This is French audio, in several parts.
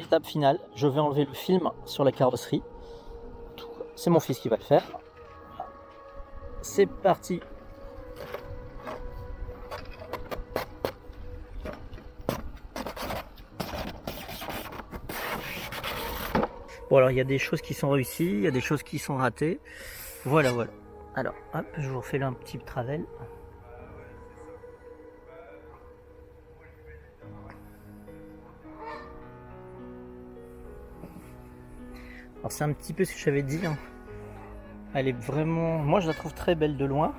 l'étape finale. Je vais enlever le film sur la carrosserie. C'est mon fils qui va le faire. C'est parti. Bon, alors il y a des choses qui sont réussies, il y a des choses qui sont ratées. Voilà. Alors, hop, je vous refais là un petit travel. Alors c'est un petit peu ce que j'avais dit, hein. Elle est vraiment... Moi je la trouve très belle de loin.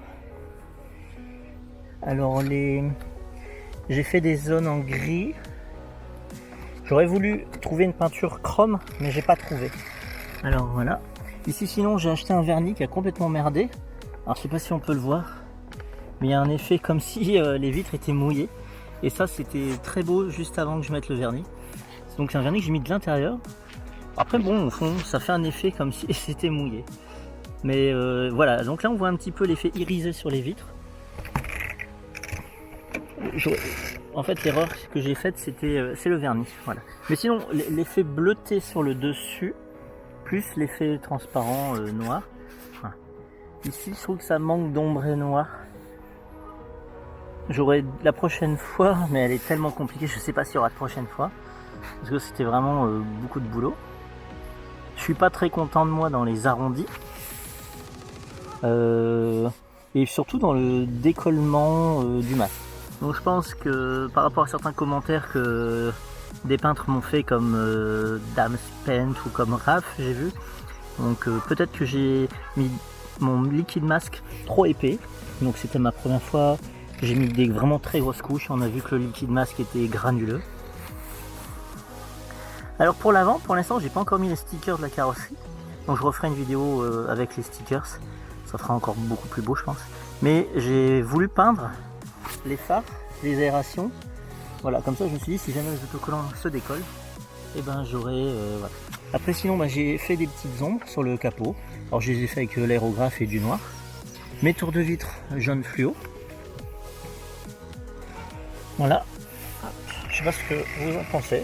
Alors j'ai fait des zones en gris. J'aurais voulu trouver une peinture chrome, mais j'ai pas trouvé. Alors voilà. Ici sinon j'ai acheté un vernis qui a complètement merdé. Alors je sais pas si on peut le voir, mais il y a un effet comme si les vitres étaient mouillées. Et ça c'était très beau juste avant que je mette le vernis. Donc c'est un vernis que j'ai mis de l'intérieur. Après bon, au fond ça fait un effet comme si c'était mouillé. Mais voilà, donc là on voit un petit peu l'effet irisé sur les vitres. En fait l'erreur que j'ai faite c'est le vernis, voilà. Mais sinon l'effet bleuté sur le dessus, plus l'effet transparent noir. Voilà. Ici je trouve que ça manque d'ombre et noir. J'aurai la prochaine fois, mais elle est tellement compliquée, je sais pas s'il y aura de prochaine fois. Parce que c'était vraiment beaucoup de boulot. Je suis pas très content de moi dans les arrondis. Et surtout dans le décollement du masque. Donc je pense que par rapport à certains commentaires que des peintres m'ont fait comme Dams Paint ou comme Raph, j'ai vu. Donc peut-être que j'ai mis mon liquide masque trop épais. Donc c'était ma première fois. J'ai mis des vraiment très grosses couches. On a vu que le liquide masque était granuleux. Alors pour l'avant, pour l'instant, j'ai pas encore mis les stickers de la carrosserie. Donc je referai une vidéo avec les stickers. Ça fera encore beaucoup plus beau, je pense. Mais j'ai voulu peindre les phares, les aérations. Voilà, comme ça je me suis dit si jamais les autocollants se décollent, et ben j'aurai voilà. Après sinon j'ai fait des petites ombres sur le capot. Alors je les ai fait avec l'aérographe et du noir. Mes tours de vitre jaune fluo. Voilà. Je sais pas ce que vous en pensez.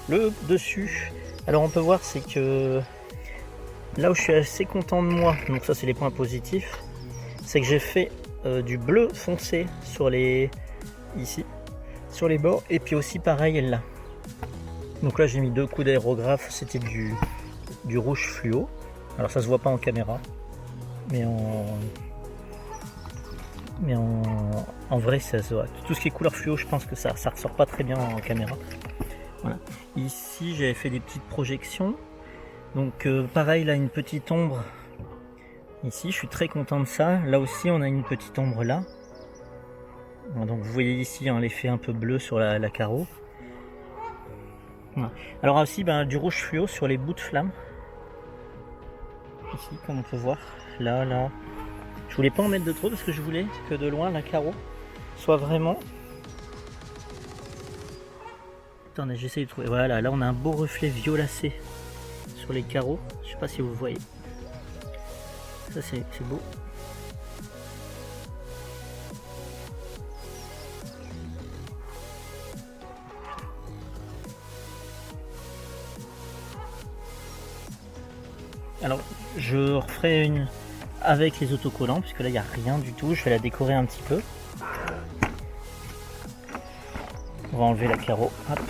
Le dessus, alors on peut voir c'est que là où je suis assez content de moi, donc ça c'est les points positifs, c'est que j'ai fait du bleu foncé sur les ici, sur les bords, et puis aussi pareil là. Donc là j'ai mis 2 coups d'aérographe, c'était du rouge fluo. Alors ça se voit pas en caméra, mais en vrai ça se voit. Tout ce qui est couleur fluo, je pense que ça ressort pas très bien en caméra. Voilà. Ici j'avais fait des petites projections. Donc pareil là, une petite ombre ici, je suis très content de ça. Là aussi on a une petite ombre là. Donc vous voyez ici hein, l'effet un peu bleu sur la carreau. Voilà. Alors aussi du rouge fluo sur les bouts de flamme. Ici comme on peut voir, là. Je voulais pas en mettre de trop parce que je voulais que de loin la carreau soit vraiment... Attendez, j'essaie de trouver. Voilà, là on a un beau reflet violacé sur les carreaux. Je sais pas si vous voyez. Ça c'est beau. Alors je referai une avec les autocollants puisque là il n'y a rien du tout. Je vais la décorer un petit peu. On va enlever la carreau. Hop.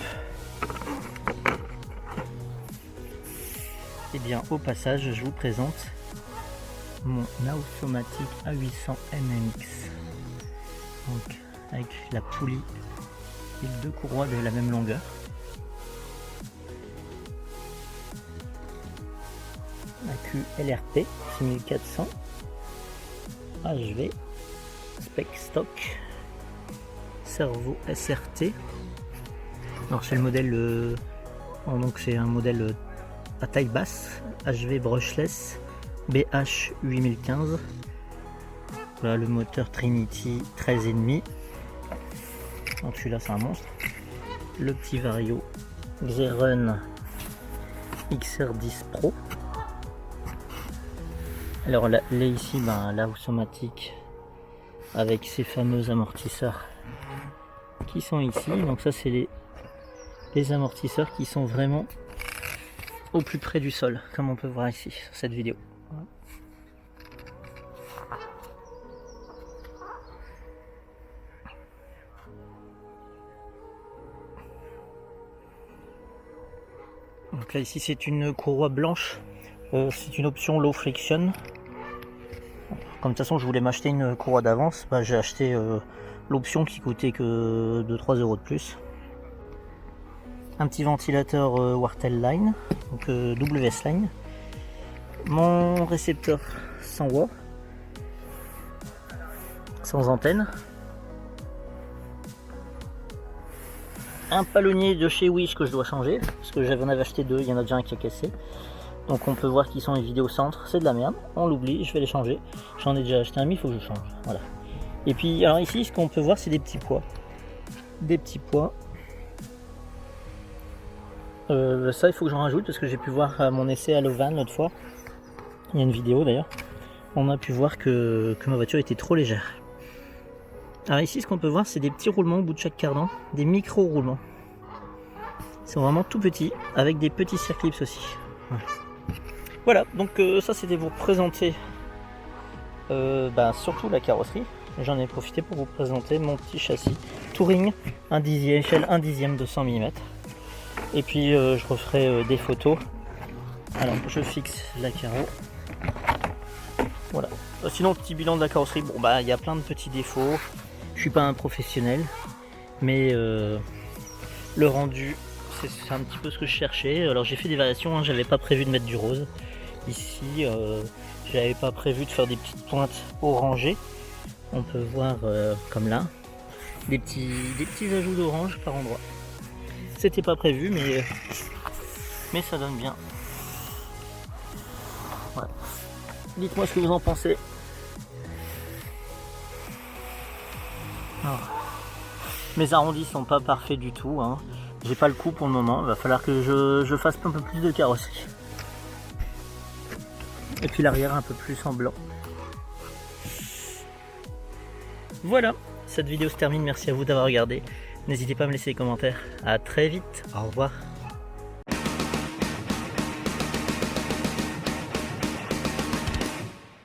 Et bien au passage je vous présente mon Naosomatic A800 MMX. Donc avec la poulie et 2 courroies de la même longueur. AQ LRP 6400 HV spec stock servo SRT. Alors c'est le modèle donc c'est un modèle à taille basse HV brushless BH 8015. Voilà le moteur Trinity 13,5. Donc celui-là c'est un monstre. Le petit Vario Xeron XR10 Pro. Alors là ici la Naosomatic avec ces fameux amortisseurs qui sont ici. Donc ça c'est les amortisseurs qui sont vraiment au plus près du sol, comme on peut voir ici sur cette vidéo. Donc là ici c'est une courroie blanche, c'est une option low friction. Comme de toute façon je voulais m'acheter une courroie d'avance, bah, j'ai acheté l'option qui coûtait que 2-3 € de plus. Un petit ventilateur Wartel Line, donc WS Line. Mon récepteur 100 watts, sans antenne. Un palonnier de chez Wish que je dois changer, parce que j'en avais acheté deux, il y en a déjà un qui a cassé. Donc on peut voir qu'ils sont vidés au centre, c'est de la merde, on l'oublie, je vais les changer. J'en ai déjà acheté un, mais il faut que je change. Voilà. Et puis alors ici, ce qu'on peut voir, c'est des petits pois. Des petits pois. Ça, il faut que j'en rajoute, parce que j'ai pu voir à mon essai à Louvain l'autre fois. Il y a une vidéo d'ailleurs. On a pu voir que ma voiture était trop légère. Alors ici, ce qu'on peut voir, c'est des petits roulements au bout de chaque cardan, des micro-roulements. Ils sont vraiment tout petits, avec des petits circlips aussi. Voilà, donc ça c'était pour présenter surtout la carrosserie. J'en ai profité pour vous présenter mon petit châssis Touring, échelle 1/10 de 100 mm. Et puis je referai des photos. Alors je fixe la carreau. Voilà. Sinon, petit bilan de la carrosserie, bon bah il y a plein de petits défauts. Je suis pas un professionnel, mais le rendu, c'est un petit peu ce que je cherchais. Alors j'ai fait des variations, hein. J'avais pas prévu de mettre du rose. Ici, j'avais pas prévu de faire des petites pointes orangées. On peut voir comme là, des petits ajouts d'orange par endroit. C'était pas prévu, mais ça donne bien. Voilà. Dites-moi ce que vous en pensez. Alors, mes arrondis sont pas parfaits du tout, hein. J'ai pas le coup pour le moment, il va falloir que je fasse un peu plus de carrosserie. Et puis l'arrière un peu plus en blanc. Voilà, cette vidéo se termine, merci à vous d'avoir regardé. N'hésitez pas à me laisser des commentaires. A très vite, au revoir.